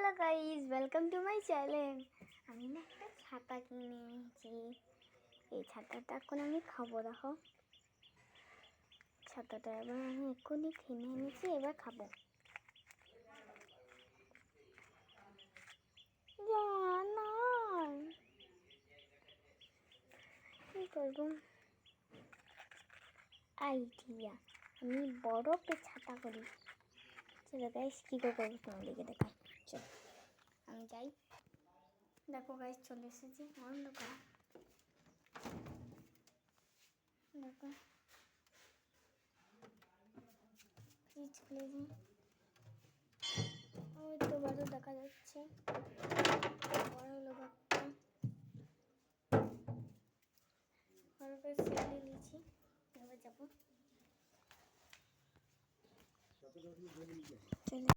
Hello guys, welcome to my channel. আমি না একটা ছাতা কিনে এনেছি। এই ছাতাটা এখন আমি খাবো। দেখো, ছাতাটা এবার আমি এক্ষুনি কিনে এনেছি, এবার খাবো। না, কি করবো? আইডিয়া, আমি বরফে ছাতা করি। চলো গাইস, কী করে করবো তোমাদেরকে দেখা। চলো আমি যাই। দেখো গাইস, চলে এসেছি অন্ধকার। দেখো, ফ্রিজ খুলেছি। ওই তো বড় দেখা যাচ্ছে, বড় হলো বাচ্চা। বরফের সেলে নিয়েছি, এবার যাবো।